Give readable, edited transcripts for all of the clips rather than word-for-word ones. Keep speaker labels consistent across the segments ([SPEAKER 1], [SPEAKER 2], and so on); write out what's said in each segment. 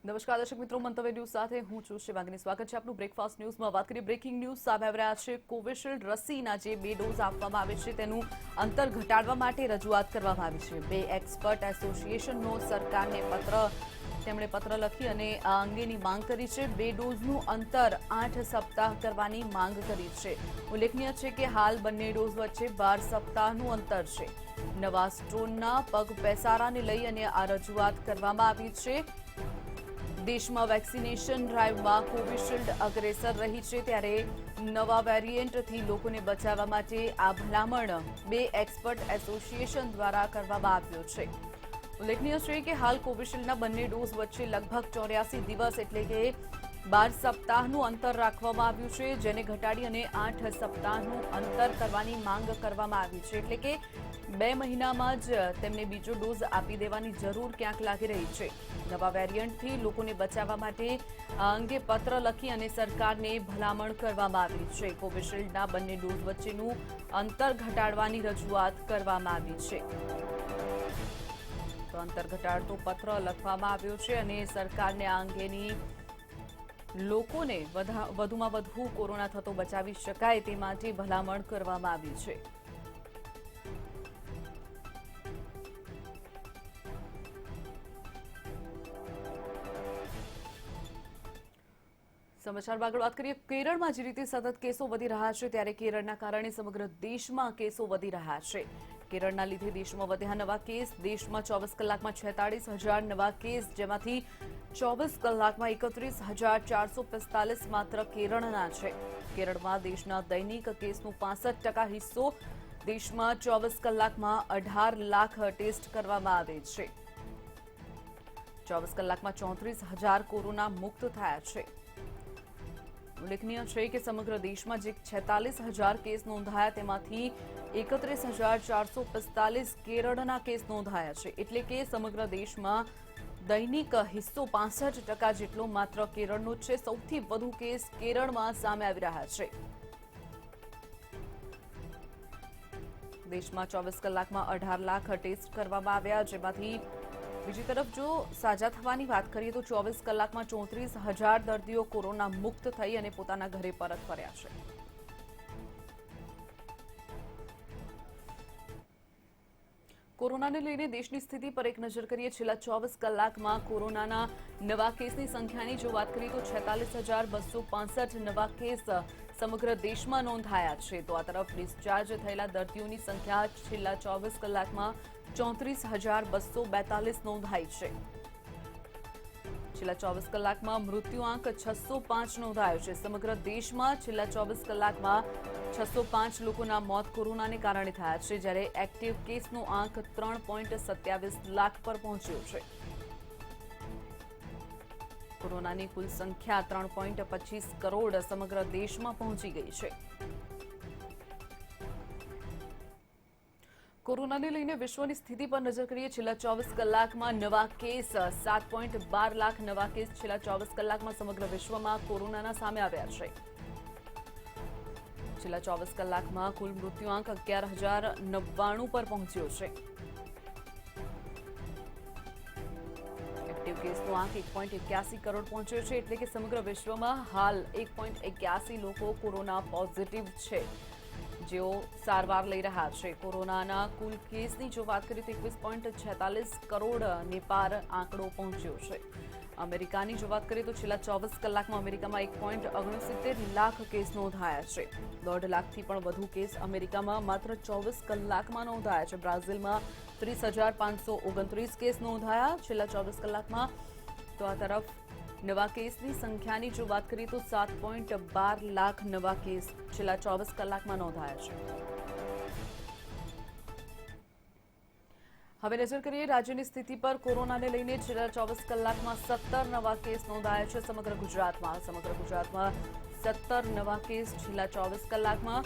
[SPEAKER 1] નમસ્કાર દર્શક મિત્રો, મંતવ્ય ન્યૂઝ સાથે હું છું શિવાંગીની. સ્વાગત છે આપનું બ્રેકફાસ્ટ ન્યૂઝમાં. વાત કરીએ બ્રેકિંગ ન્યૂઝ સામે આવી રહ્યા છે. કોવિશિલ્ડ રસીના જે 2 ડોઝ આપવામાં આવે છે તેનું અંતર ઘટાડવા માટે રજૂઆત કરવામાં આવી છે. 2 એક્સપર્ટ એસોસિએશનનો સરકારને તેમણે પત્ર લખી અને આ અંગેની માંગ કરી છે. 2 ડોઝનું અંતર 8 સપ્તાહ કરવાની માંગ કરી છે. ઉલ્લેખનીય છે કે હાલ બંને ડોઝ વચ્ચે 12 સપ્તાહનું અંતર છે. નવા સ્ટ્રેનના પગ પેસારાને લઈ અને આ રજૂઆત કરવામાં આવી છે. દેશમાં વેક્સિનેશન ડ્રાઈવમાં કોવિશિલ્ડ અગ્રેસર રહી છે, ત્યારે નવા વેરિયન્ટથી લોકોને બચાવવા માટે આ ભલામણ 2 એક્સપર્ટ એસોસિએશન દ્વારા કરવામાં આવ્યો છે. ઉલ્લેખનીય છે કે હાલ કોવિશિલ્ડના બંને ડોઝ વચ્ચે લગભગ 84 દિવસ એટલે કે 12 સપ્તાહનું અંતર રાખવામાં આવ્યું છે, જેને ઘટાડી અને 8 સપ્તાહનું અંતર કરવાની માંગ કરવામાં આવી છે. એટલે કે 2 મહિનામાં જ તેમને બીજો ડોઝ આપી દેવાની જરૂર ક્યાંક લાગી રહી છે. નવા વેરિયન્ટથી લોકોને બચાવવા માટે આ અંગે પત્ર લખી અને સરકારને ભલામણ કરવામાં આવી છે. કોવિશિલ્ડના બંને ડોઝ વચ્ચેનું અંતર ઘટાડવાની રજૂઆત કરવામાં આવી છે. તો અંતર ઘટાડતો પત્ર લખવામાં આવ્યો છે અને સરકારને આ અંગેની લોકોને વધુમાં વધુ કોરોના થતો બચાવી શકાય તે માટે ભલામણ કરવામાં આવી છે. સમાચારમાં આગળ વાત કરીએ. કેરળમાં જે રીતે સતત કેસો વધી રહ્યા છે, ત્યારે કેરળના કારણે સમગ્ર દેશમાં કેસો વધી રહ્યા છે. કેરળના લીધે દેશમાં વધ્યા નવા કેસ. દેશમાં 24 કલાકમાં 46,000 નવા કેસ, જેમાંથી 24 કલાકમાં 31,445 માત્ર કેરળના છે. કેરળમાં દેશના દૈનિક કેસનો 65% હિસ્સો. દેશમાં 24 કલાકમાં 18 લાખ ટેસ્ટ કરવામાં આવે છે. 24 કલાકમાં 34,000 કોરોના મુક્ત થયા છે. ઉલ્લેખનીય છે કે સમગ્ર દેશમાં જે 46,000 કેસ નોંધાયા તેમાંથી 31,445 કેરળના કેસ નોંધાયા છે. એટલે કે સમગ્ર દેશમાં દૈનિક હિસ્સો 65% જેટલો માત્ર કેરળનો છે. સૌથી વધુ કેસ કેરળમાં સામે આવી રહ્યા છે. દેશમાં 24 કલાકમાં 18 લાખ ટેસ્ટ કરવામાં આવ્યા, જેમાંથી બીજી તરફ જો સાજા થવાની વાત કરીએ તો 24 કલાકમાં 34,000 દર્દીઓ કોરોના મુક્ત થઈ અને પોતાના ઘરે પરત ફર્યા છે. કોરોનાને લઈને દેશની સ્થિતિ પર એક નજર કરીએ. છેલ્લા 24 કલાકમાં કોરોનાના નવા કેસની સંખ્યાની જો વાત કરીએ તો 46,265 નવા કેસ સમગ્ર દેશમાં નોંધાયા છે. તો આ તરફ ડિસ્ચાર્જ થયેલા દર્દીઓની સંખ્યા છેલ્લા 24 કલાકમાં 34,242 નોંધાઈ છે. છેલ્લા 24 કલાકમાં મૃત્યુઆંક 605 નોંધાયો છે. સમગ્ર દેશમાં છેલ્લા 24 કલાકમાં 605 લોકોના મોત કોરોનાને કારણે થયા છે, જ્યારે એક્ટિવ કેસનો આંક 3.27 લાખ પર પહોંચ્યો છે. કોરોનાની કુલ સંખ્યા 3.25 કરોડ સમગ્ર દેશમાં પહોંચી ગઈ છે. કોરોનાને લઈને વિશ્વની સ્થિતિ પર નજર કરીએ. છેલ્લા 24 કલાકમાં નવા કેસ 7.12 લાખ નવા કેસ છેલ્લા 24 કલાકમાં સમગ્ર વિશ્વમાં કોરોનાના સામે આવ્યા છે. છેલ્લા 24 કલાકમાં કુલ મૃત્યુઆંક 11,099 પર પહોંચ્યો છે. એક્ટિવ કેસનો આંક 1.81 કરોડ પહોંચ્યો છે. એટલે કે સમગ્ર વિશ્વમાં હાલ 1.81 લોકો કોરોના પોઝિટિવ છે, જેઓ સારવાર લઈ રહ્યા છે. કોરોનાના કુલ કેસની જો વાત કરીએ તો 21.46 કરોડને પાર આંકડો પહોંચ્યો છે. અમેરિકાની જો વાત કરીએ તો છેલ્લા 24 કલાકમાં અમેરિકામાં 1.69 લાખ કેસ નોંધાયા છે. 1.5 લાખથી પણ વધુ કેસ અમેરિકામાં માત્ર 24 કલાકમાં નોંધાયા છે. બ્રાઝિલમાં 30,529 કેસ નોંધાયા છેલ્લા 24 કલાકમાં. તો આ તરફ નવા કેસની સંખ્યાની જો વાત કરીએ તો 7.12 લાખ નવા કેસ છેલ્લા 24 કલાકમાં નોંધાયા છે. હવે નજર કરીએ રાજ્યની સ્થિતિ પર. કોરોનાને લઈને છેલ્લા 24 કલાકમાં 17 નવા કેસ નોંધાયા છે સમગ્ર ગુજરાતમાં. 17 નવા કેસ છેલ્લા 24 કલાકમાં.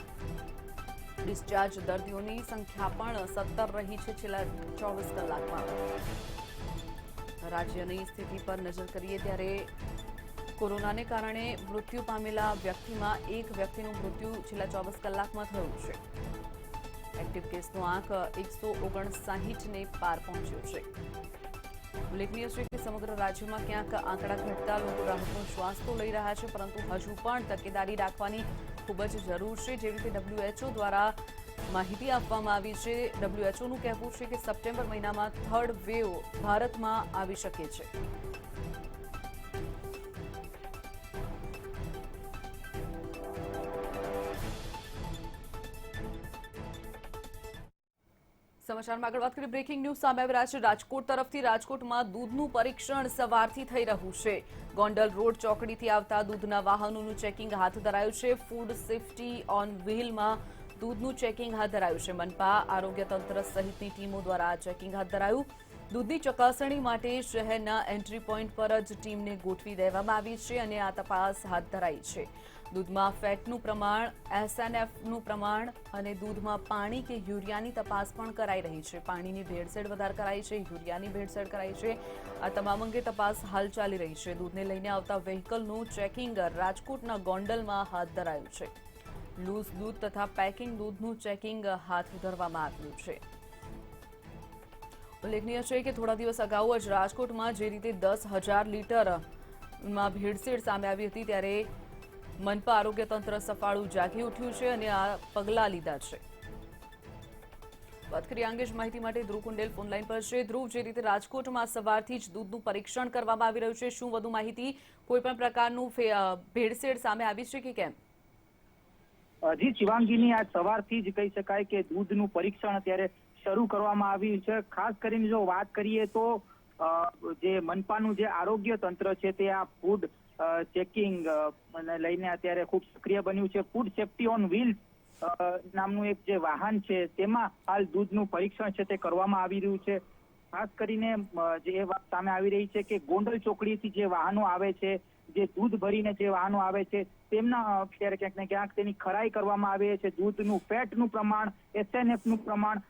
[SPEAKER 1] ડિસ્ચાર્જ દર્દીઓની સંખ્યા પણ 17 રહી છે છેલ્લા 24 કલાકમાં. રાજ્યની સ્થિતિ પર નજર કરીએ ત્યારે કોરોનાને કારણે મૃત્યુ પામેલા વ્યક્તિમાં એક વ્યક્તિનું મૃત્યુ છેલ્લા 24 કલાકમાં થયું છે. એક્ટિવ કેસનો આંક 159ને પાર પહોંચ્યો છે. ઉલ્લેખનીય છે કે સમગ્ર રાજ્યમાં ક્યાંક આંકડા ઘટતા લોકો રાહતનો શ્વાસ તો લઈ રહ્યા છે, પરંતુ હજુ પણ તકેદારી રાખવાની ખૂબ જ જરૂર છે. જે રીતે WHO દ્વારા માહિતી આપવામાં આવી છે, WHOનું કહેવું છે કે સપ્ટેમ્બર મહિનામાં થર્ડ વેવ ભારતમાં આવી શકે છે. સમાચારમાં આગળ વાત કરીએ. બ્રેકિંગ ન્યૂઝ સામે આવી રહ્યા છે રાજકોટ તરફથી. રાજકોટમાં દૂધનું પરીક્ષણ સવારથી થઈ રહ્યું છે. ગોંડલ રોડ ચોકડીથી આવતા દૂધના વાહનોનું ચેકિંગ હાથ ધરાયું છે. ફૂડ સેફટી ઓન વ્હીલમાં દૂધનું ચેકિંગ હાથ ધરાયું છે. મનપા, આરોગ્ય તંત્ર સહિતની ટીમો દ્વારા આ ચેકિંગ હાથ ધરાયું. દૂધની ચકાસણી માટે શહેરના એન્ટ્રી પોઈન્ટ પર જ ટીમને ગોઠવી દેવામાં આવી છે અને આ તપાસ હાથ ધરાઈ છે. દૂધમાં ફેટનું પ્રમાણ, SNFનું પ્રમાણ અને દૂધમાં પાણી કે યુરિયાની તપાસ પણ કરાઈ રહી છે. પાણીની ભેળસેળ વધારે કરાઈ છે, યુરિયાની ભેળસેળ કરાઈ છે. આ તમામ અંગે તપાસ હાલ ચાલી રહી છે. દૂધને લઈને આવતા વ્હીકલનું ચેકિંગ રાજકોટના ગોંડલમાં હાથ ધરાયું છે. લૂઝ દૂધ તથા પેકિંગ દૂધનું ચેકિંગ હાથ ધરવામાં આવ્યું છે. ઉલ્લેખનીય છે કે થોડા દિવસ અગાઉ જ રાજકોટમાં જે રીતે 10,000 લીટરમાં ભેળસેળ સામે આવી હતી, ત્યારે મનપા આરોગ્ય તંત્ર સફાળું જાગી ઉઠ્યું છે અને આ પગલાં લીધા છે. વાત કરીએ અંગે જ માહિતી માટે ધ્રુવ કુંડેલ ફોનલાઈન પર છે. ધ્રુવ, જે રીતે રાજકોટમાં સવારથી જ દૂધનું પરીક્ષણ કરવામાં આવી રહ્યું છે, શું વધુ માહિતી? કોઈ પણ પ્રકારનું ભેળસેળ સામે આવી છે કે કેમ?
[SPEAKER 2] જી શિવાંગીની, આજ સવારથી જ કહી શકાય કે દૂધનું પરીક્ષણ અત્યારે શરૂ કરવામાં આવ્યું છે. ખાસ કરીને જો વાત કરીએ તો જે મનપાનું જે આરોગ્ય તંત્ર છે તે આ ફૂડ ચેકિંગ લઈને અત્યારે ખૂબ સક્રિય બન્યું છે. ફૂડ સેફટી ઓન વ્હીલ્સ નામનું એક જે વાહન છે તેમાં હાલ દૂધનું પરીક્ષણ છે તે કરવામાં આવી રહ્યું છે. ખાસ કરીને જે વાત સામે આવી રહી છે કે ગોંડલ ચોકડીથી જે વાહનો આવે છે, જે દૂધ ભરીને જે વાહનો આવે છે, તેમના અત્યારે ક્યાંક ને ક્યાંક તેની ખરાઈ કરવામાં આવે છે. દૂધનું ફેટનું પ્રમાણ, SNFનું પ્રમાણ,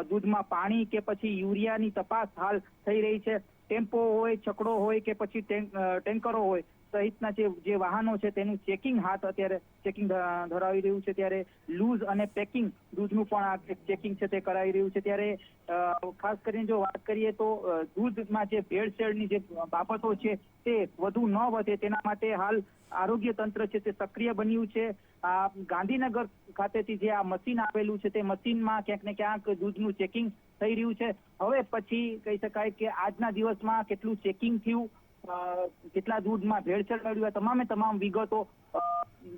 [SPEAKER 2] દૂધમાં પાણી કે પછી યુરિયાની તપાસ હાલ થઈ રહી છે. ટેમ્પો હોય, છકડો હોય કે પછી ટેન્કરો હોય સહિતના જે વાહનો છે તેનું ચેકિંગ ધરાવી રહ્યું છે. ત્યારે લૂઝ અને પેકિંગ દૂધનું પણ આ ચેકિંગ છે તે કરાવી રહ્યું છે. ત્યારે ખાસ કરીને જો વાત કરીએ તો દૂધમાં જે ભેળસેળની જે બાબતો છે તે વધુ ન વધે તેના માટે હાલ આરોગ્ય તંત્ર છે તે સક્રિય બન્યું છે. આ ગાંધીનગર ખાતેથી જે આ મશીન આવેલું છે તે મશીનમાં ક્યાંક ને ક્યાંક દૂધનું ચેકિંગ થઈ રહ્યું છે. હવે પછી કહી શકાય કે આજના દિવસમાં કેટલું ચેકિંગ થયું, કેટલા દૂધમાં ભેળસેળ મળ્યું, તમામે તમામ વિગતો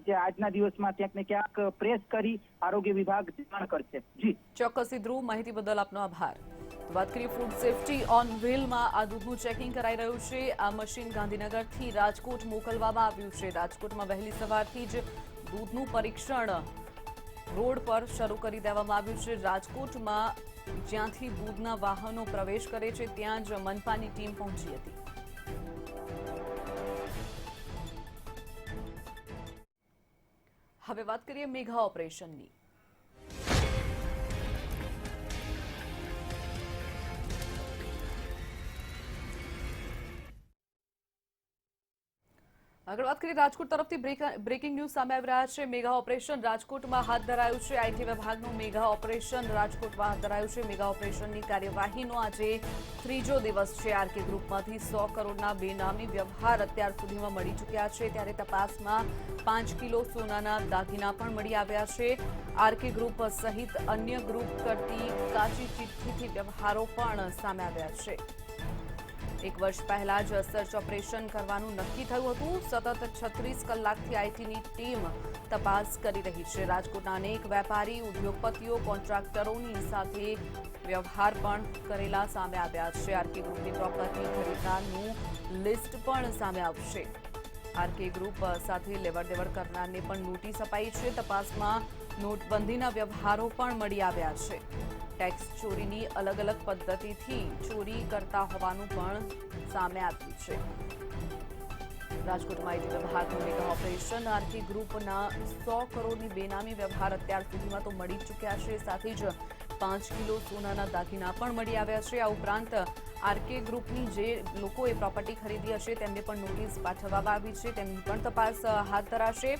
[SPEAKER 2] જે આજના દિવસમાં ક્યાંક ને ક્યાંક પ્રેસ કરી આરોગ્ય વિભાગ જાણ કરશે. જી
[SPEAKER 1] ચોક્કસથી ધ્રુવ, માહિતી બદલ આપનો આભાર. વાત કરીએ ફૂડ સેફટી ઓન વ્હીલમાં આ દૂધનું ચેકિંગ કરાઈ રહ્યું છે. આ મશીન ગાંધીનગરથી રાજકોટ મોકલવામાં આવ્યું છે. રાજકોટમાં વહેલી સવારથી જ દૂધનું પરીક્ષણ રોડ પર શરૂ કરી દેવામાં આવ્યું છે. રાજકોટમાં જ્યાંથી દૂધના વાહનો પ્રવેશ કરે છે ત્યાં જ મનપાની ટીમ પહોંચી હતી. હવે વાત કરીએ મેગા ઓપરેશનની. આગળ વાત કરીએ રાજકોટ તરફથી. બ્રેકિંગ ન્યૂઝ સામે આવી રહ્યા છે. મેગા ઓપરેશન રાજકોટમાં હાથ ધરાયું છે. આઈટી વિભાગનું મેગા ઓપરેશન રાજકોટમાં હાથ ધરાયું છે. મેગા ઓપરેશનની કાર્યવાહીનો આજે ત્રીજો દિવસ છે. આરકે ગ્રુપમાંથી 100 કરોડના બેનામી વ્યવહાર અત્યાર સુધીમાં મળી ચૂક્યા છે. ત્યારે તપાસમાં 5 કિલો સોનાના દાગીના પણ મળી આવ્યા છે. આરકે ગ્રુપ સહિત અન્ય ગ્રુપ કરતી કાચી ચિઠ્ઠીથી વ્યવહારો પણ સામે આવ્યા છે. 1 વર્ષ પહેલા જ સર્ચ ઓપરેશન કરવાનું નક્કી થયું હતું. સતત 36 કલાકથી આઈટીની ટીમ તપાસ કરી રહી છે. રાજકોટના અનેક વેપારી, ઉદ્યોગપતિઓ, કોન્ટ્રાક્ટરોની સાથે વ્યવહાર પણ કરેલા સામે આવ્યા છે. આરકે ગ્રુપની પ્રોપર્ટી ખરીદનારનું લિસ્ટ પણ સામે આવશે. આરકે ગ્રુપ સાથે લેવડ-દેવડ કરનારને પણ નોટિસ અપાઈ છે. તપાસમાં નોટબંધીના વ્યવહારો પણ મળી આવ્યા છે. ટેક્સ ચોરીની અલગ અલગ પદ્ધતિથી ચોરી કરતા હોવાનું પણ સામે આવ્યું છે. રાજકોટમાં આઈટી વિભાગનું મેગા ઓપરેશન. આરકે ગ્રુપના 100 કરોડની બેનામી વ્યવહાર અત્યાર સુધીમાં તો મળી ચૂક્યા છે. સાથે જ 5 કિલો સોનાના દાગીના પણ મળી આવ્યા છે. આ ઉપરાંત આરકે ગ્રુપની જે લોકોએ પ્રોપર્ટી ખરીદી હશે તેમને પણ નોટિસ પાઠવવામાં આવી છે. તેમની પણ તપાસ હાથ ધરાશે.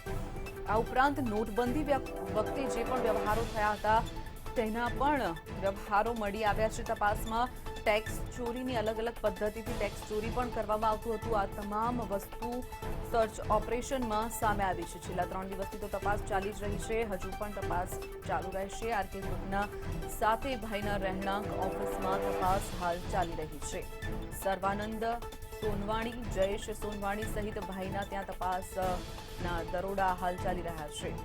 [SPEAKER 1] આ ઉપરાંત નોટબંધી વખતે જે પણ વ્યવહારો થયા હતા તેના પણ વ્યવહારો મળી આવ્યા છે તપાસમાં. ટેક્સ ચોરીની અલગ અલગ પદ્ધતિથી ટેક્સ ચોરી પણ કરવામાં આવતું હતું. આ તમામ વસ્તુ સર્ચ ઓપરેશનમાં સામે આવી છે. છેલ્લા 3 દિવસથી તો તપાસ ચાલી જ રહી છે. હજુ પણ તપાસ ચાલુ રહેશે. આરકે ગ્રુપના સાતે ભાઈના રહેણાંક ઓફિસમાં તપાસ હાલ ચાલી રહી છે. સર્વાનંદ સોનવાણી, જયેશ સોનવાણી સહિત ભાઈના ત્યાં તપાસના દરોડા હાલ ચાલી રહ્યા છે.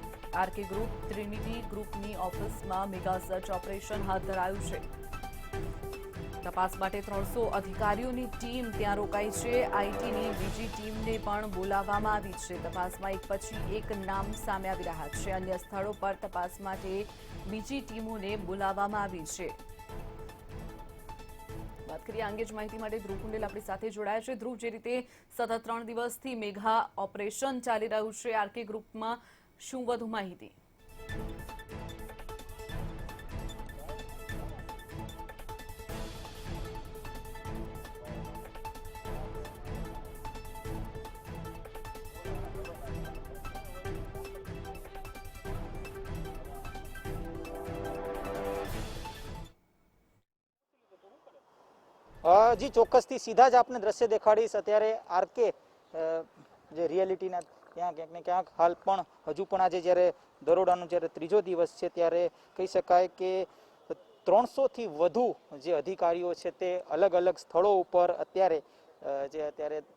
[SPEAKER 1] આરકે ગ્રુપ ટ્રિનિટી ગ્રુપની ઓફિસમાં મેગા સર્ચ ઓપરેશન હાથ ધરાયું છે. તપાસ માટે 300 અધિકારીઓની ટીમ ત્યાં રોકાઈ છે. આઈટીની બીજી ટીમને પણ બોલાવવામાં આવી છે. તપાસમાં એક પછી એક નામ સામે આવી રહ્યા છે. અન્ય સ્થળો પર તપાસ માટે બીજી ટીમોને બોલાવવામાં આવી છે. વાત કરીએ અંગે જ માહિતી માટે ધ્રુવ કુંડેલ આપણી સાથે જોડાયા છે. ધ્રુવ, જે રીતે સતત 3 દિવસથી મેગા ઓપરેશન ચાલી રહ્યું છે આરકે ગ્રુપમાં, શું વધુ માહિતી?
[SPEAKER 3] જી ચોક્કસથી સીધા જ આપને દ્રશ્ય દેખાડીશ. અત્યારે આરકે જે રિયાલિટીના ત્યાં ક્યાંક ને ક્યાંક હાલ પણ હજુ પણ આજે જ્યારે દરોડાનો જ્યારે ત્રીજો દિવસ છે ત્યારે કહી શકાય કે 300થી વધુ જે અધિકારીઓ છે તે અલગ અલગ સ્થળો ઉપર અત્યારે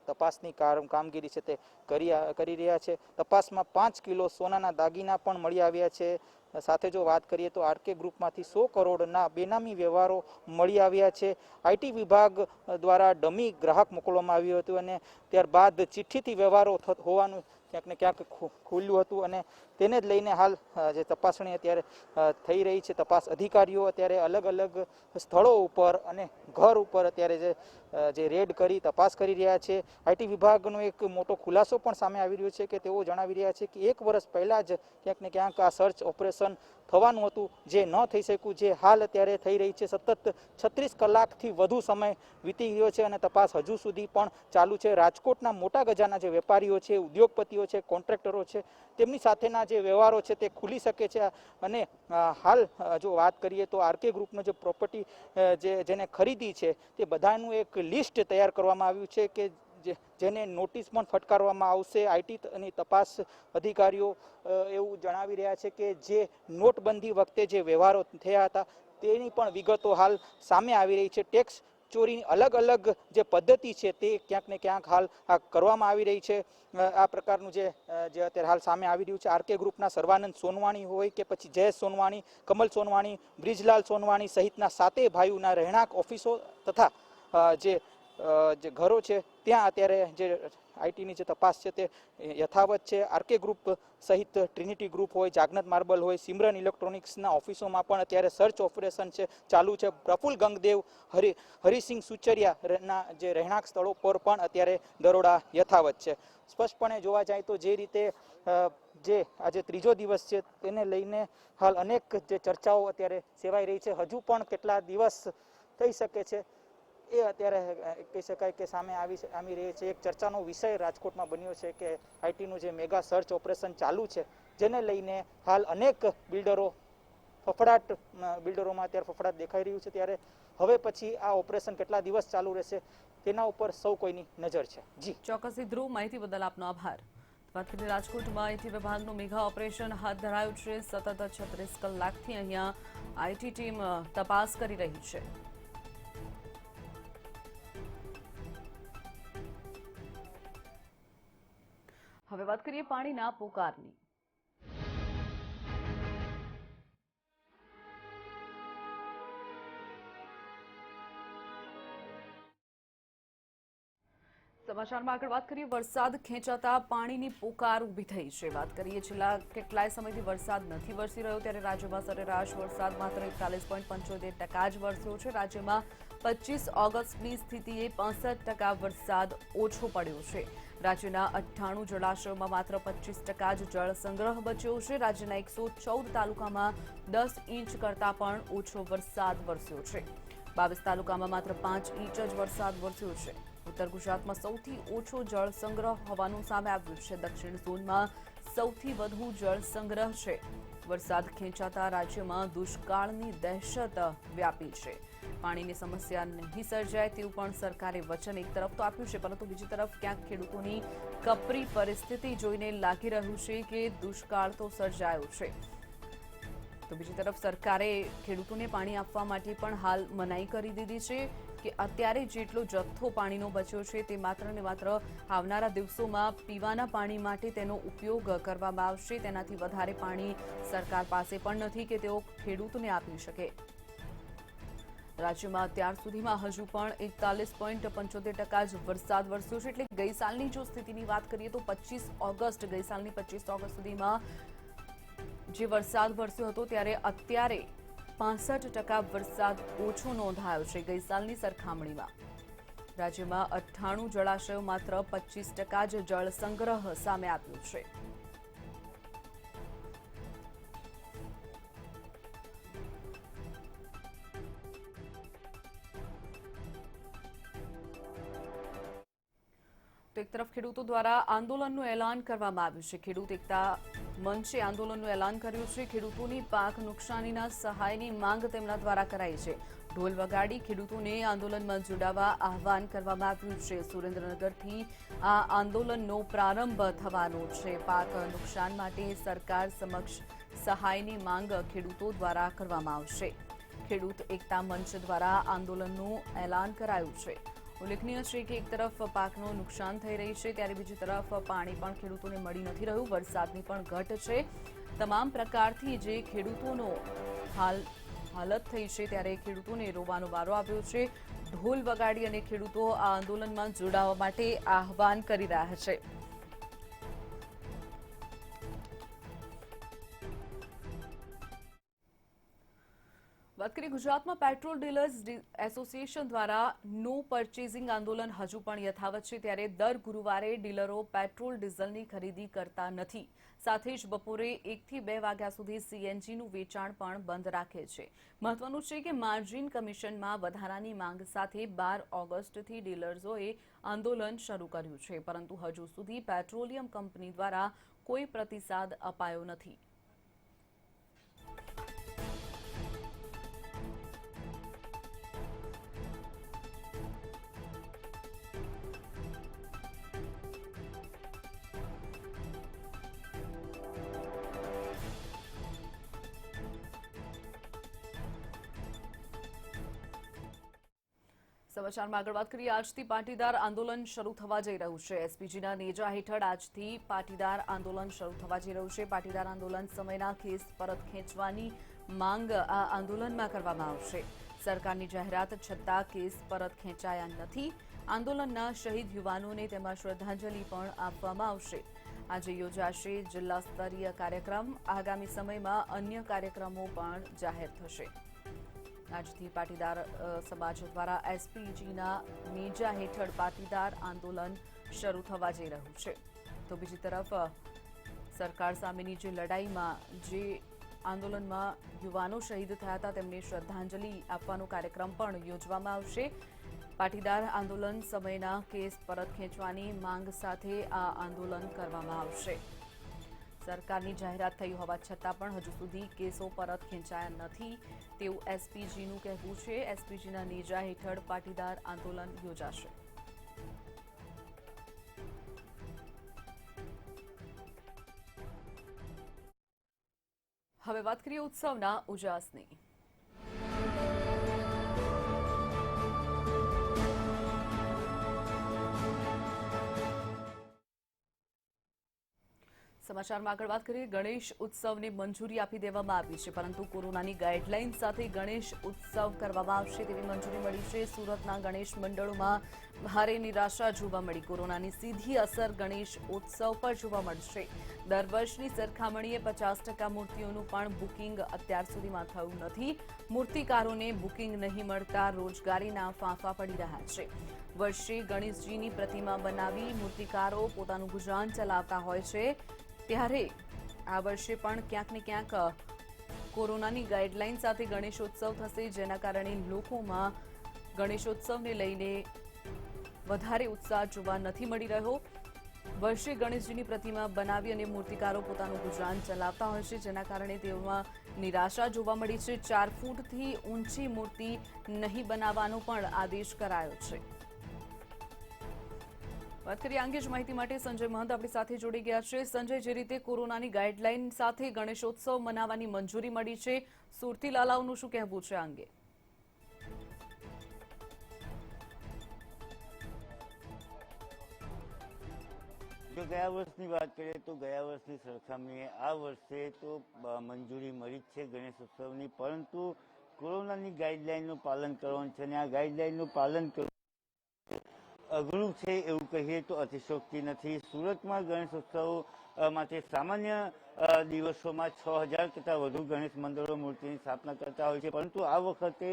[SPEAKER 3] તપાસની કામગીરી છે તે કરી રહ્યા છે. તપાસમાં 5 કિલો સોનાના દાગીના પણ મળી આવ્યા છે. સાથે જો વાત કરીએ તો આરકે ગ્રુપમાંથી 100 કરોડના બેનામી વ્યવહારો મળી આવ્યા છે. આઈટી વિભાગ દ્વારા ડમી ગ્રાહક મોકલવામાં આવ્યું હતું અને ત્યારબાદ ચિઠ્ઠીથી વ્યવહારો હોવાનું ક્યાંક ને ક્યાંક ખુલ્યું હતું અને તેને જ લઈને હાલ જે તપાસણી અત્યારે થઈ રહી છે. તપાસ અધિકારીઓ અત્યારે અલગ અલગ સ્થળો ઉપર અને ઘર ઉપર અત્યારે જે રેડ કરી તપાસ કરી રહ્યા છે. આઈટી વિભાગનો એક મોટો ખુલાસો પણ સામે આવી રહ્યો છે કે તેઓ જણાવી રહ્યા છે કે 1 વર્ષ પહેલા જ ક્યાંક ને ક્યાંક આ સર્ચ ઓપરેશન થવાનું હતું, જે ન થઈ શક્યું, જે હાલ અત્યારે થઈ રહી છે. સતત 36 કલાકથી વધુ સમય વીતી ગયો છે અને તપાસ હજુ સુધી પણ ચાલુ છે. રાજકોટના મોટા ગજાના જે વેપારીઓ છે, ઉદ્યોગપતિઓ છે, કોન્ટ્રાક્ટરો છે, તેમની સાથેના જે વ્યવહારો છે તે ખુલી શકે છે. અને હાલ જો વાત કરીએ તો આરકે ગ્રુપનો જે પ્રોપર્ટી જેને ખરીદી છે તે બધાનું એક લિસ્ટ તૈયાર કરવામાં આવ્યું છે કે જેને નોટિસ પણ ફટકારવામાં આવશે. આઈટીની તપાસ અધિકારીઓ એવું જણાવી રહ્યા છે કે જે નોટબંધી વખતે જે વ્યવહારો થયા હતા તેની પણ વિગતો હાલ સામે આવી રહી છે. ટેક્સ ચોરીની અલગ અલગ જે પદ્ધતિ છે તે ક્યાંક ને ક્યાંક હાલ કરવામાં આવી રહી છે. આ પ્રકારનું જે અત્યારે હાલ સામે આવી રહ્યું છે. આરકે ગ્રુપના સર્વાનંદ સોનવાણી હોય કે પછી જયેશ સોનવાણી, કમલ સોનવાણી, બ્રિજરાજ સોનવાણી સહિતના સાતે ભાઈઓના રહેણાંક ઓફિસો તથા જે ઘરો છે ત્યાં અત્યારે જે આઈટીની જે તપાસ છે તે યથાવત છે. આરકે ગ્રુપ સહિત ટ્રિનિટી ગ્રુપ હોય, જાગનત માર્બલ હોય, સિમરન ઇલેક્ટ્રોનિક્સના ઓફિસોમાં પણ અત્યારે સર્ચ ઓપરેશન છે ચાલુ છે. પ્રફુલ ગંગદેવ, હરિસિંહ સુચરિયાના જે રહેણાંક સ્થળો પર પણ અત્યારે દરોડા યથાવત છે. સ્પષ્ટપણે જોવા જાય તો જે રીતે જે આજે ત્રીજો દિવસ છે તેને લઈને હાલ અનેક જે ચર્ચાઓ અત્યારે સેવાઈ રહી છે. હજુ પણ કેટલા દિવસ થઈ શકે છે એ અત્યારે કહી શકાય કે સામે આવી રહી છે. એક ચર્ચાનો વિષય રાજકોટમાં બન્યો છે કે આઈટીનું જે મેગા સર્ચ ઓપરેશન ચાલુ છે જેને લઈને હાલ અનેક બિલ્ડરોમાં અત્યારે ફફડાટ દેખાઈ રહ્યું છે. ત્યારે હવે પછી આ ઓપરેશન કેટલા દિવસ ચાલુ રહેશે તેના ઉપર સૌ કોઈની નજર છે. જી
[SPEAKER 1] ચોક્કસથી ધ્રુવ, માહિતી બદલ આપનો આભાર. વાત કરીએ રાજકોટમાં આઈટી વિભાગનું મેગા ઓપરેશન હાથ ધરાયું છે. સતત 36 કલાકથી અહીંયા આઈટી ટીમ તપાસ કરી રહી છે. હવે વાત કરીએ પાણીના પોકારની. સમાચારમાં આગળ વાત કરીએ. વરસાદ ખેંચાતા પાણીની પોકાર ઊભી થઈ છે. વાત કરીએ છેલ્લા કેટલાય સમયથી વરસાદ નથી વરસી રહ્યો ત્યારે રાજ્યમાં સરેરાશ વરસાદ માત્ર 41.75% જ વરસ્યો છે. રાજ્યમાં 25 ઓગસ્ટની સ્થિતિએ 65% વરસાદ ઓછો પડ્યો છે. રાજ્યના 98 જળાશયોમાં માત્ર 25% જ જળ સંગ્રહ બચ્યો છે. રાજ્યના 114 તાલુકામાં 10 ઇંચ કરતાં પણ ઓછો વરસાદ વરસ્યો છે. 22 તાલુકામાં માત્ર 5 ઇંચ જ વરસાદ વરસ્યો છે. ઉત્તર ગુજરાતમાં સૌથી ઓછો જળ સંગ્રહ હોવાનું સામે આવ્યું છે. દક્ષિણ ઝોનમાં સૌથી વધુ જળ સંગ્રહ છે. વરસાદ ખેંચાતા રાજ્યમાં દુષ્કાળની દહેશત વ્યાપી છે. પાણીની સમસ્યા નહીં સર્જાય તેવું પણ સરકારે વચન એક તરફ તો આપ્યું છે, પરંતુ બીજી તરફ ક્યાંક ખેડૂતોની કપરી પરિસ્થિતિ જોઈને લાગી રહ્યું છે કે દુષ્કાળ તો સર્જાયો છે। તો બીજી તરફ સરકારે ખેડૂતોને પાણી આપવા માટે પણ હાલ મનાઈ કરી દીધી છે કે અત્યારે જેટલો જથ્થો પાણીનો બચ્યો છે તે માત્ર ને માત્ર આવનારા દિવસોમાં પીવાના પાણી માટે તેનો ઉપયોગ કરવામાં આવશે। તેનાથી વધારે પાણી સરકાર પાસે પણ નથી કે તેઓ ખેડૂતોને આપી શકે। રાજ્યમાં અત્યાર સુધીમાં હજુ પણ 41.75% જ વરસાદ વરસ્યો છે, એટલે ગઈ સાલની જો સ્થિતિની વાત કરીએ તો 25 ઓગસ્ટ સુધીમાં જે વરસાદ વરસ્યો હતો ત્યારે અત્યારે 65% વરસાદ ઓછો નોંધાયો છે ગઈ સાલની સરખામણીમાં। રાજ્યમાં 98 જળાશયો માત્ર 25% જ જળ સંગ્રહ સામે આવ્યું છે। તો એક તરફ ખેડૂતો દ્વારા આંદોલનનું એલાન કરવામાં આવ્યું છે। ખેડૂત એકતા મંચે આંદોલનનું એલાન કર્યું છે। ખેડૂતોની પાક નુકસાનીના સહાયની માંગ તેમના દ્વારા કરાઈ છે। ઢોલ વગાડી ખેડૂતોને આંદોલનમાં જોડાવા આહવાન કરવામાં આવ્યું છે। સુરેન્દ્રનગરથી આ આંદોલનનો પ્રારંભ થવાનો છે। પાક નુકસાન માટે સરકાર સમક્ષ સહાયની માંગ ખેડૂતો દ્વારા કરવામાં આવશે। ખેડૂત એકતા મંચ દ્વારા આંદોલનનું એલાન કરાયું છે। ઉલ્લેખનીય છે કે એક તરફ પાકનું નુકસાન થઈ રહી છે ત્યારે બીજી તરફ પાણી પણ ખેડૂતોને મળી નથી રહ્યું। વરસાદની પણ ઘટ છે। તમામ પ્રકારથી જે ખેડૂતોનો હાલત થઈ છે ત્યારે ખેડૂતોને રોવાનો વારો આવ્યો છે। ઢોલ વગાડી અને ખેડૂતો આ આંદોલનમાં જોડાવા માટે આહવાન કરી રહ્યા છે। વાત કરીએ ગુજરાતમાં પેટ્રોલ ડીલર્સ એસોસિએશન દ્વારા નો પરચેઝિંગ આંદોલન હજુ પણ યથાવત છે ત્યારે દર ગુરુવારે ડીલરો પેટ્રોલ ડીઝલની ખરીદી કરતા નથી। સાથે જ બપોરે 1 થી 2 વાગ્યા સુધી સીએનજીનું વેચાણ પણ બંધ રાખે છે। મહત્વનું છે કે માર્જિન કમિશનમાં વધારાની માંગ સાથે 12 ઓગસ્ટથી ડીલર્સોએ આંદોલન શરૂ કર્યું છે, પરંતુ હજુ સુધી પેટ્રોલિયમ કંપની દ્વારા કોઈ પ્રતિસાદ અપાયો નથી। સમાચારમાં આગળ વાત કરીએ આજથી પાટીદાર આંદોલન શરૂ થવા જઈ રહ્યું છે। એસપીજીના નેજા હેઠળ આજથી પાટીદાર આંદોલન શરૂ થવા જઈ રહ્યું છે। પાટીદાર આંદોલન સમયના કેસ પરત ખેંચવાની માંગ આ આંદોલનમાં કરવામાં આવશે। સરકારની જાહેરાત છતાં કેસ પરત ખેંચાયા નથી। આંદોલનના શહીદ યુવાનોને તેમાં શ્રદ્ધાંજલિ પણ આપવામાં આવશે। આજે યોજાશે જિલ્લા સ્તરીય કાર્યક્રમ। આગામી સમયમાં અન્ય કાર્યક્રમો પણ જાહેર થશે। આજથી પાટીદાર સમાજ દ્વારા એસપીજીના નેજા હેઠળ પાટીદાર આંદોલન શરૂ થવા જઈ રહ્યું છે। તો બીજી તરફ સરકાર સામેની જે લડાઈમાં જે આંદોલનમાં યુવાનો શહીદ થયા હતા તેમને શ્રદ્ધાંજલિ આપવાનો કાર્યક્રમ પણ યોજવામાં આવશે। પાટીદાર આંદોલન સમયના કેસ પરત ખેંચવાની માંગ સાથે આ આંદોલન કરવામાં આવશે। સરકારની જાહેરાત થઈ હોવા છતાં પણ હજુ સુધી કેસો પરત ખેંચાયા નથી તેવું એસપીજીનું કહેવું છે। એસપીજીના નેજા હેઠળ પાટીદાર આંદોલન યોજાશે। હવે વાત કરીએ ઉત્સવના ઉજાસની। સમાચારમાં આગળ વાત કરીએ ગણેશ ઉત્સવને મંજૂરી આપી દેવામાં આવી છે, પરંતુ કોરોનાની ગાઈડલાઈન સાથે ગણેશ ઉત્સવ કરવામાં આવશે તેવી મંજૂરી મળી છે। સુરતના ગણેશ મંડળોમાં ભારે નિરાશા જોવા મળી। કોરોનાની સીધી અસર ગણેશ ઉત્સવ પર જોવા મળશે। દર વર્ષની સરખામણીએ 50% મૂર્તિઓનું પણ બુકિંગ અત્યાર સુધીમાં થયું નથી। મૂર્તિકારોને બુકિંગ નહીં મળતા રોજગારીના ફાંફા પડી રહ્યા છે। વર્ષે ગણેશજીની પ્રતિમા બનાવી મૂર્તિકારો પોતાનું ગુજરાન ચલાવતા હોય છે, ત્યારે આ વર્ષે પણ ક્યાંક ને ક્યાંક કોરોનાની ગાઈડલાઈન સાથે ગણેશોત્સવ થશે, જેના કારણે લોકોમાં ગણેશોત્સવને લઈને વધારે ઉત્સાહ જોવા નથી મળી રહ્યો। વર્ષે ગણેશજીની પ્રતિમા બનાવી અને મૂર્તિકારો પોતાનું ગુજરાન ચલાવતા હોય છે, જેના કારણે તેઓમાં નિરાશા જોવા મળી છે. 4 ફૂટથી ઊંચી મૂર્તિ નહીં બનાવવાનો પણ આદેશ કરાયો છે. વાત કરીએ અંગે જ માહિતી માટે સંજય મહંત આપણી સાથે જોડી ગયા છે. સંજય, જે રીતે કોરોનાની ગાઈડલાઈન સાથે ગણેશોત્સવ મનાવવાની મંજૂરી મળી છે, સુરતી લાલાઓનું શું કહેવું છે આ અંગે?
[SPEAKER 4] જો ગયા વર્ષની વાત કરીએ તો ગયા વર્ષની સરખામણીએ આ વર્ષે તો મંજૂરી મળી જ છે ગણેશોત્સવની, પરંતુ કોરોનાની ગાઈડલાઈનનું પાલન કરવાનું છે અને આ ગાઈડલાઈનનું પાલન કરવું અઘરું છે એવું કહીએ તો અતિશયોક્તિ નથી. સુરતમાં ગણેશોત્સવ માટે સામાન્ય દિવસોમાં 6000 કરતાં વધુ ગણેશ મંડળો મૂર્તિની સ્થાપના કરતા હોય છે, પરંતુ આ વખતે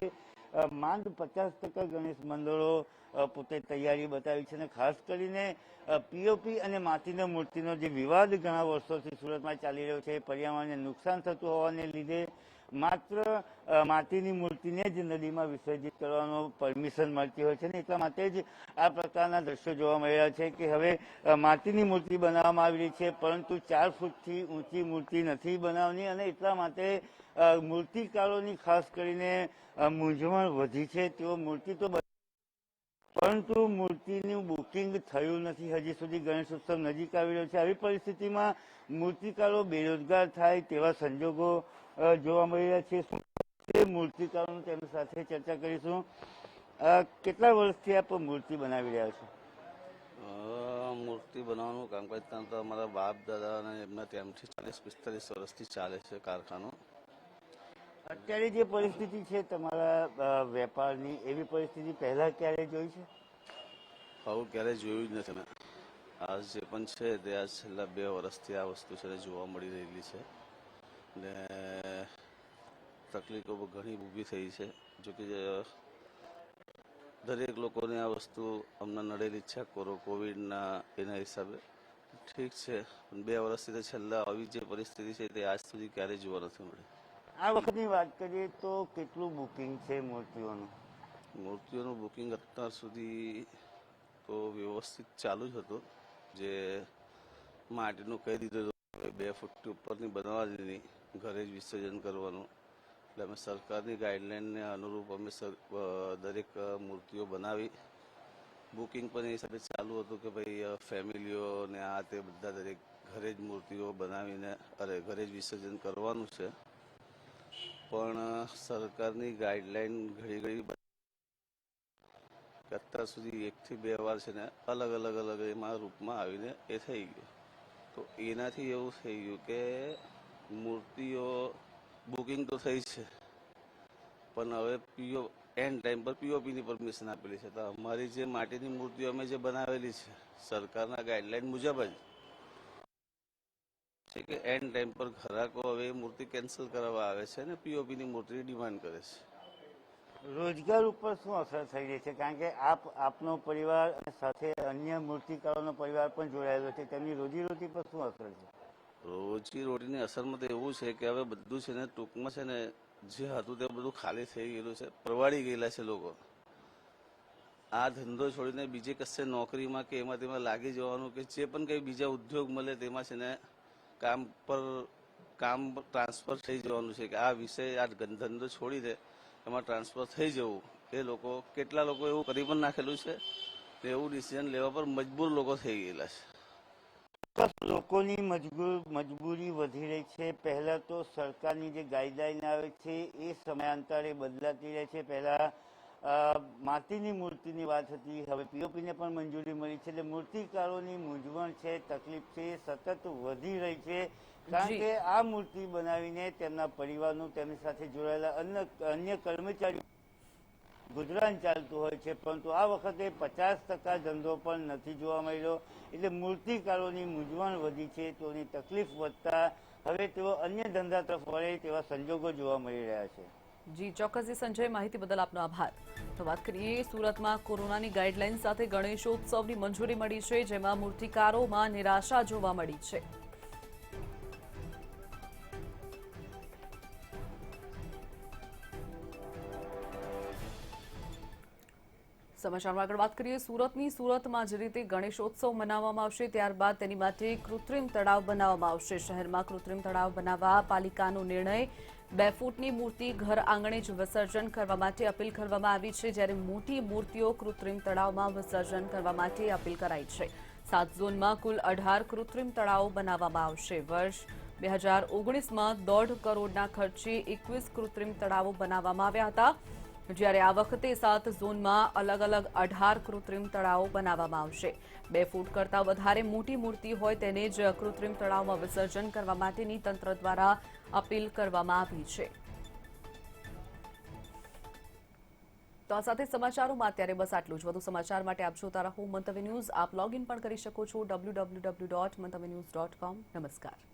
[SPEAKER 4] માંડ 50% ગણેશ મંડળો પોતે તૈયારી બતાવી છે અને ખાસ કરીને પીઓપી અને માટીની મૂર્તિનો જે વિવાદ ઘણા વર્ષોથી સુરતમાં ચાલી રહ્યો છે, પર્યાવરણને નુકસાન થતું હોવાને લીધે માત્ર માટીની મૂર્તિને જ નદીમાં વિસર્જિત કરવાનો પરમિશન મળતી હોય છે ને એટલા માટે જ આ પ્રકારના દ્રશ્યો જોવા મળી રહ્યા છે કે હવે માટીની મૂર્તિ બનાવવામાં આવી રહી છે, પરંતુ 4 ફૂટથી ઊંચી મૂર્તિ નથી બનાવવાની અને એટલા માટે મૂર્તિકારોની ખાસ કરીને મૂંઝવણ વધી છે. તેઓ મૂર્તિ તો પરંતુ મૂર્તિનું બુકિંગ થયું નથી હજી સુધી. ગણેશોત્સવ નજીક આવી રહ્યો છે. આવી પરિસ્થિતિમાં મૂર્તિકારો બેરોજગાર થાય તેવા સંજોગો જોવા મળી રહ્યા છે. મૂર્તિકારોનું તેમની સાથે ચર્ચા કરીશું. કેટલા વર્ષથી આપ મૂર્તિ બનાવી રહ્યા છો?
[SPEAKER 5] મૂર્તિ બનાવવાનું કામકાજ તો અમારા બાપ દાદા અને એમના ટાઈમથી 40-45 વર્ષથી ચાલે છે કારખાનો.
[SPEAKER 4] અત્યારે જે પરિસ્થિતિ છે તમારા વેપારની, એવી પરિસ્થિતિ પહેલા ક્યારે જોઈ છે?
[SPEAKER 5] આવું ક્યારેય જોયું જ નથી મેં. આ જે પણ છે તે આ છેલ્લા 2 વર્ષથી આ વસ્તુ છે જોવા મળી રહેલી છે ને તકલીફો ઘણી ઊભી થઈ છે. જોકે દરેક લોકોને આ વસ્તુ અમને નડેલી છે કોવિડના એના હિસાબે. ઠીક છે, પણ 2 વર્ષથી તો છેલ્લા આવી જે પરિસ્થિતિ છે તે આજ સુધી ક્યારેય જોવા નથી મળી.
[SPEAKER 4] આ વખતની વાત કરીએ તો કેટલું બુકિંગ છે મૂર્તિઓનું?
[SPEAKER 5] મૂર્તિઓનું બુકિંગ અત્યાર સુધી તો વ્યવસ્થિત ચાલુ જ હતું. જે માટીનું કહી દીધું 2 ફૂટથી ઉપરની બનાવવાની નહીં, ઘરે જ વિસર્જન કરવાનું. એટલે અમે સરકારની ગાઈડલાઇનને અનુરૂપ અમે દરેક મૂર્તિઓ બનાવી. બુકિંગ પણ એ હિસાબે ચાલુ હતું કે ભાઈ ફેમિલીઓને આ તે બધા દરેક ઘરે જ મૂર્તિઓ બનાવીને ઘરે જ વિસર્જન કરવાનું છે. પણ સરકારની ગાઈડલાઈન ઘડી અત્યાર સુધી 1 થી 2 વાર છે ને અલગ અલગ એમાં રૂપમાં આવીને એ થઈ ગયું. તો એનાથી એવું થઈ ગયું કે મૂર્તિઓ બુકિંગ તો થઈ છે, પણ હવે એન્ડ ટાઈમ પર પીઓપીની પરમિશન આપેલી છે. તો અમારી જે માટીની મૂર્તિઓ અમે જે બનાવેલી છે સરકારના ગાઈડલાઈન મુજબ જ છે કે એન્ડ ટાઈમ પર ગ્રાહકો હવે મૂર્તિ કેન્સલ કરવા આવે છે અને પીઓપીની મૂર્તિની ડિમાન્ડ કરે છે.
[SPEAKER 4] રોજગાર ઉપર શું અસર થઈ રહી છે? કારણ કે આપનો પરિવાર અને સાથે અન્ય મૂર્તિકારોનો પરિવાર પણ જોડાયેલો છે, તેમની રોજીરોટી પર શું અસર છે?
[SPEAKER 5] રોજીરોટીની અસરમાં તો એવું છે કે હવે બધું છે ને ટૂંકમાં છે ને જે હતું તે બધું ખાલી થઈ ગયેલું છે, પરવાડી ગયેલા છે લોકો. આ ધંધો છોડીને બીજે કશે નોકરીમાં કે એમાં તેમાં લાગી જવાનું કે જે પણ કંઈ બીજા ઉદ્યોગ મળે તેમાં છે ને કામ ટ્રાન્સફર થઈ જવાનું છે કે આ વિષય આ ધંધો છોડી દે એમાં ટ્રાન્સફર થઈ જવું. એ લોકો કેટલા લોકો એવું કરી પણ નાખેલું છે, એવું ડિસિઝન લેવા પર મજબૂર લોકો થઈ ગયેલા છે.
[SPEAKER 4] લોકોની મજબૂરી વધી રહી છે. પહેલા તો સરકારની જે ગાઈડલાઈન આવે છે એ સમયાંતરે બદલાતી રહે છે. પહેલા માટીની મૂર્તિની વાત હતી, હવે પીઓપીને પણ મંજૂરી મળી છે. એટલે મૂર્તિકારોની મૂંઝવણ છે, તકલીફ છે, સતત વધી રહી છે. કારણ કે આ મૂર્તિ બનાવીને તેમના પરિવારનું, તેમની સાથે જોડાયેલા અન્ય કર્મચારીઓ ગુજરાન ચાલતું હોય છે, પરંતુ આ વખતે 50% ધંધો પણ નથી જોવા મળ્યો. એટલે મૂર્તિકારોની મૂંઝવણ વધી છે, તેઓની તકલીફ વધતા હવે તેઓ અન્ય ધંધા તરફ વળે તેવા સંજોગો જોવા મળી રહ્યા છે.
[SPEAKER 1] જી ચોક્કસથી સંજય, માહિતી બદલ આપનો આભાર. તો વાત કરીએ સુરતમાં કોરોનાની ગાઈડલાઈન સાથે ગણેશોત્સવની મંજૂરી મળી છે, જેમાં મૂર્તિકારોમાં નિરાશા જોવા મળી છે. સમાચારમાં આગળ વાત કરીએ સુરતની. સુરતમાં જે રીતે ગણેશોત્સવ મનાવવામાં આવશે ત્યારબાદ તેની માટે કૃત્રિમ તળાવ બનાવવામાં આવશે. શહેરમાં કૃત્રિમ તળાવ બનાવવા પાલિકાનો નિર્ણય. 2 ફૂટની મૂર્તિ ઘર આંગણે જ વિસર્જન કરવા માટે અપીલ કરવામાં આવી છે, જ્યારે મોટી મૂર્તિઓ કૃત્રિમ તળાવમાં વિસર્જન કરવા માટે અપીલ કરાઈ છે. 7 ઝોનમાં કુલ 18 કૃત્રિમ તળાવો બનાવવામાં આવશે. વર્ષ 2019માં 1.5 કરોડના ખર્ચે 21 કૃત્રિમ તળાવો બનાવવામાં આવ્યા હતા, જ્યારે આ વખતે 7 ઝોનમાં અલગ અલગ 18 કૃત્રિમ તળાવો બનાવવામાં આવશે. 2 ફૂટ કરતાં વધારે મોટી મૂર્તિ હોય તેને જ કૃત્રિમ તળાવમાં વિસર્જન કરવા માટેની તંત્ર દ્વારા અપીલ કરવામાં આવી છે. તો આ સાથે સમાચારોમાં અત્યારે બસ આટલું જ. વધુ સમાચાર માટે આપ જોતા રહો મંતવ્ય ન્યૂઝ. આપ લોગ ઇન પણ કરી શકો છો www.mantavynews.com. નમસ્કાર.